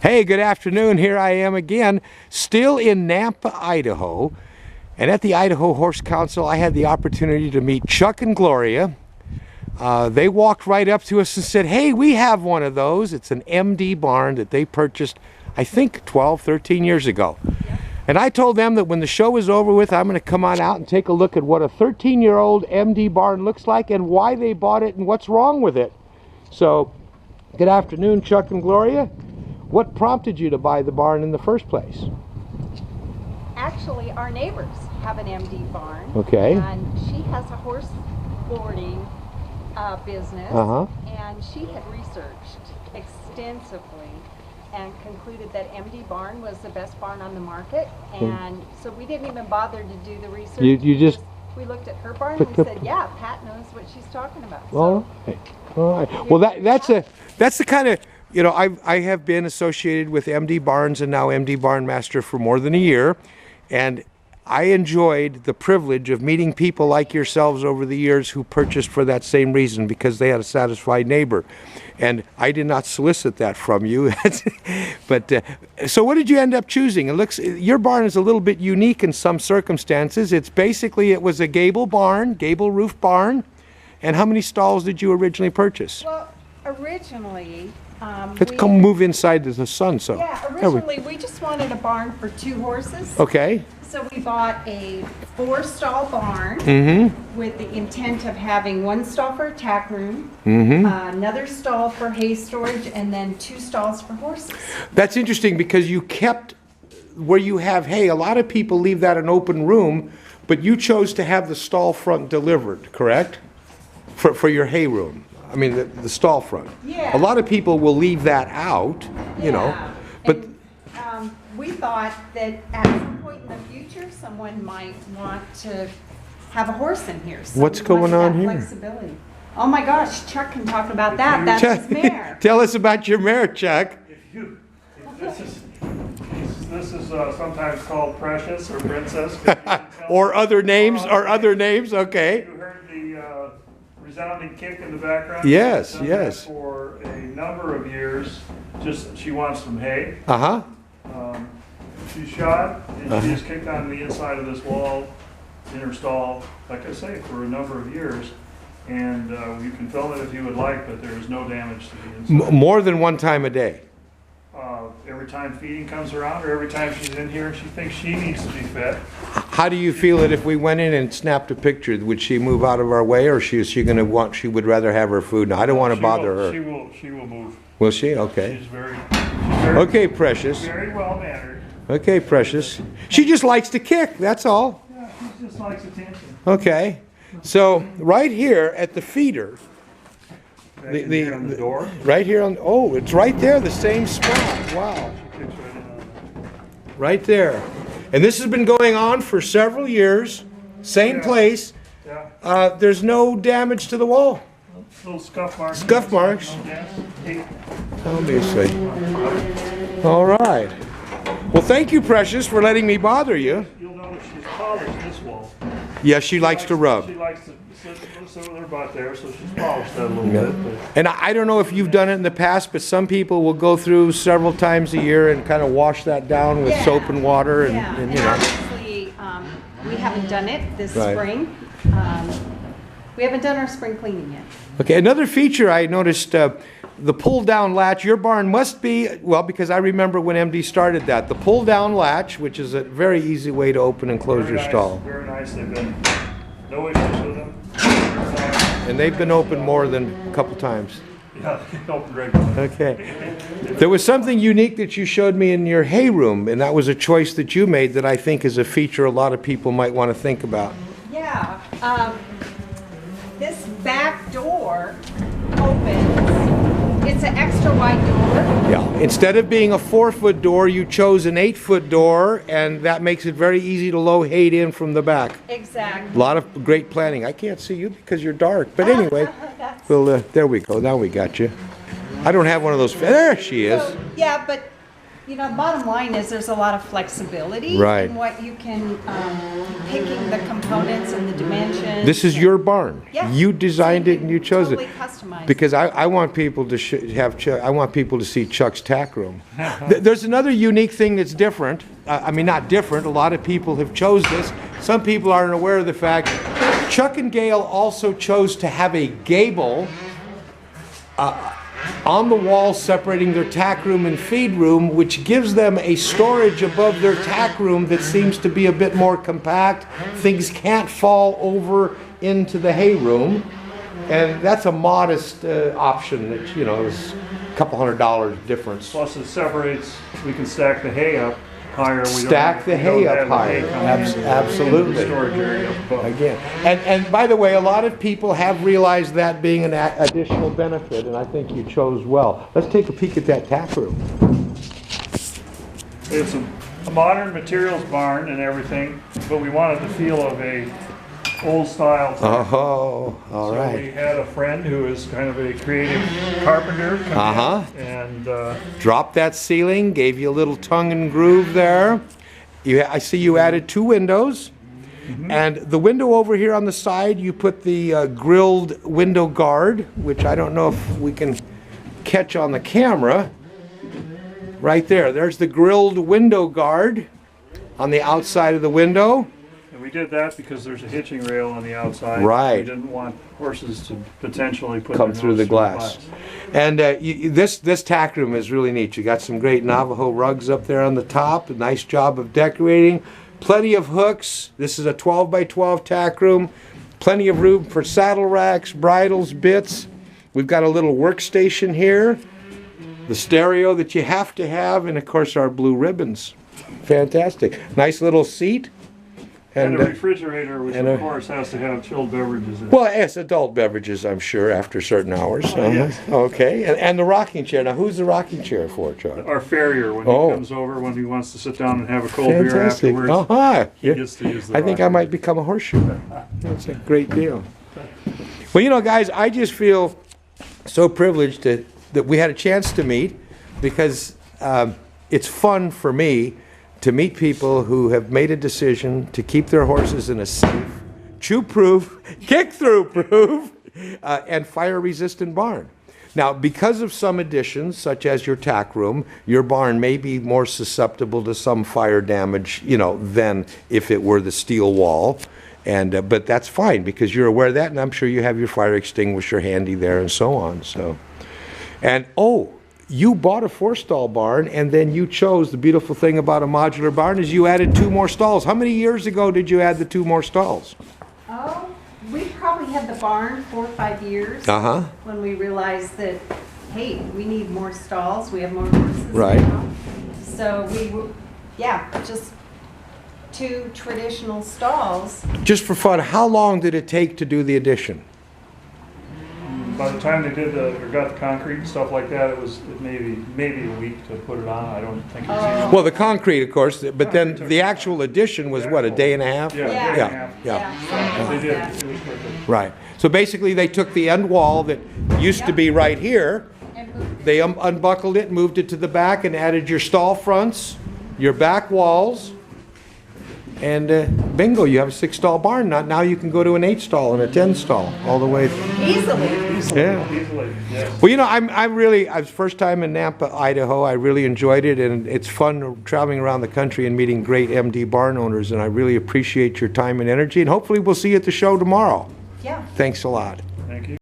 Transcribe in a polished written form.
Hey, good afternoon. Here I am again, still in Nampa, Idaho. And at the Idaho Horse Council, I had the opportunity to meet Chuck and Gloria. They walked right up to us and said, hey, we have one of those. It's an MD barn that they purchased, I think, 12, 13 years ago. And I told them that when the show is over with, I'm going to come on out and take a look at what a 13-year-old MD barn looks like and why they bought it and what's wrong with it. So, good afternoon, Chuck and Gloria. What prompted you to buy the barn in the first place? Actually, our neighbors have an MD barn. Okay. And she has a horse boarding business. And she had researched extensively and concluded that MD barn was the best barn on the market. And so we didn't even bother to do the research. We looked at her barn and we said, yeah, Pat knows what she's talking about. All right. All right. Well, that's the kind of, you know, I have been associated with MD Barns and now MDBarnmaster for more than a year, and I enjoyed the privilege of meeting people like yourselves over the years who purchased for that same reason, because they had a satisfied neighbor. And I did not solicit that from you. But so what did you end up choosing? It looks, your barn is a little bit unique in some circumstances. It's basically, it was a gable roof barn. And how many stalls did you originally purchase? Well, originally, let's come move inside to the sun. So yeah, originally we just wanted a barn for 2 horses. Okay. So we bought a 4-stall barn with the intent of having 1 stall for a tack room, another stall for hay storage, and then 2 stalls for horses. That's interesting because you kept where you have hay. A lot of people leave that an open room, but you chose to have the stall front delivered, correct? For your hay room. I mean, the stall front. Yeah. A lot of people will leave that out, you know. But and, we thought that at some point in the future, someone might want to have a horse in here. So what's going on here? Flexibility. Oh my gosh, Chuck can talk about that. That's his mare. Tell us about your mare, Chuck. This is sometimes called Precious or Princess. or other names, okay. You heard the resounding kick in the background? Yes, yes. For a number of years, just she wants some hay. She's shot, and she just kicked on the inside of this wall in her stall, like I say, for a number of years. And you can film it if you would like, but there is no damage to the inside. More than one time a day? Every time feeding comes around, or every time she's in here and she thinks she needs to be fed. How do you feel that if we went in and snapped a picture, would she move out of our way, or is she going to want? She would rather have her food. No, I don't want to bother her. She will move. Will she? Okay. She's very okay, Precious. Very well mannered. Okay, Precious. She just likes to kick. That's all. Yeah, she just likes attention. Okay. So right here at the feeder. The door? Right here on, oh, it's right there, the same spot. Wow. Right there. And this has been going on for several years. Same place. Yeah. There's no damage to the wall. Little scuff marks. Scuff marks. Obviously. All right. Well, thank you, Precious, for letting me bother you. You'll notice she's polished this wall. Yes, she likes to rub. She likes to sit with her butt there, so she's polished that a little bit. But. And I don't know if you've done it in the past, but some people will go through several times a year and kind of wash that down with soap and water. And you know. Obviously, we haven't done it this spring. We haven't done our spring cleaning yet. Okay, another feature I noticed, the pull-down latch. Your barn must be, well, because I remember when MD started that, the pull-down latch, which is a very easy way to open and close your stall. Very nice. They've been no issues with them. And they've been open more than a couple times. Yeah, they open regularly. Okay. There was something unique that you showed me in your hay room, and that was a choice that you made that I think is a feature a lot of people might want to think about. Yeah. This back door opens. It's an extra wide door. Yeah. Instead of being a 4-foot door, you chose an 8-foot door, and that makes it very easy to low hay in from the back. Exactly. A lot of great planning. I can't see you because you're dark. But anyway, well, there we go. Now we got you. I don't have one of those. There she is. So, yeah, but You know, the bottom line is there's a lot of flexibility Right. in what you can, picking the components and the dimensions. This is your barn. Yeah. You designed it and you chose Totally it. customized. Because I want people to I want people to see Chuck's Tack Room. There's another unique thing that's different. I mean, not different. A lot of people have chose this. Some people aren't aware of the fact. Chuck and Gail also chose to have a gable on the wall separating their tack room and feed room, which gives them a storage above their tack room that seems to be a bit more compact. Things can't fall over into the hay room. And that's a modest option that, you know, is a couple $100 difference. Plus it separates, we can stack the hay up higher. Stack the hay up higher. Absolutely. Storage area up above. Again. And by the way, a lot of people have realized that being an additional benefit, and I think you chose well. Let's take a peek at that tack room. It's a modern materials barn and everything, but we wanted the feel of a old style. Oh, all So we right. had a friend who is kind of a creative carpenter come in and Drop that ceiling, gave you a little tongue and groove there. I see you added 2 windows. And the window over here on the side, you put the grilled window guard, which I don't know if we can catch on the camera. Right there. There's the grilled window guard on the outside of the window. and we did that because there's a hitching rail on the outside. Right. We didn't want horses to potentially put Come their through nose the glass. And this tack room is really neat. You got some great Navajo rugs up there on the top. A nice job of decorating. Plenty of hooks. This is a 12 by 12 tack room. Plenty of room for saddle racks, bridles, bits. We've got a little workstation here. The stereo that you have to have, and of course our blue ribbons. Fantastic. Nice little seat. And a refrigerator, which of course has to have chilled beverages in it. Well, yes, adult beverages, I'm sure, after certain hours. Yes. Okay, and the rocking chair. Now, who's the rocking chair for, Chuck? Our farrier, when he comes over, when he wants to sit down and have a cold beer Fantastic. afterwards, he gets to use the I think I rocking might become a horseshoer. That's a great deal. Well, you know, guys, I just feel so privileged that we had a chance to meet, because it's fun for me to meet people who have made a decision to keep their horses in a safe, chew-proof, kick-through-proof, and fire-resistant barn. Now, because of some additions, such as your tack room, your barn may be more susceptible to some fire damage, you know, than if it were the steel wall. And but that's fine, because you're aware of that, and I'm sure you have your fire extinguisher handy there and so on. So, and you bought a 4-stall barn, and then you chose, the beautiful thing about a modular barn is you added 2 more stalls. How many years ago did you add the 2 more stalls? Oh, we probably had the barn 4 or 5 years. When we realized that, hey, we need more stalls, we have more horses Right. now. So just 2 traditional stalls. Just for fun, how long did it take to do the addition? By the time they did got the concrete and stuff like that, it was maybe a week to put it on. I don't think it was even. Well, the concrete, of course, but then the actual addition was what, a day and a half? Yeah, Yeah. day and a half. Yeah. They did. Yeah. It was quicker. Right. So basically, they took the end wall that used to be right here, they unbuckled it, moved it to the back, and added your stall fronts, your back walls, and bingo, you have a 6-stall barn. Now you can go to an 8-stall and a 10-stall all the way through. Easily. Yeah. Easily, yes. Well, you know, I was first time in Nampa, Idaho. I really enjoyed it, and it's fun traveling around the country and meeting great MD barn owners, and I really appreciate your time and energy, and hopefully we'll see you at the show tomorrow. Yeah. Thanks a lot. Thank you.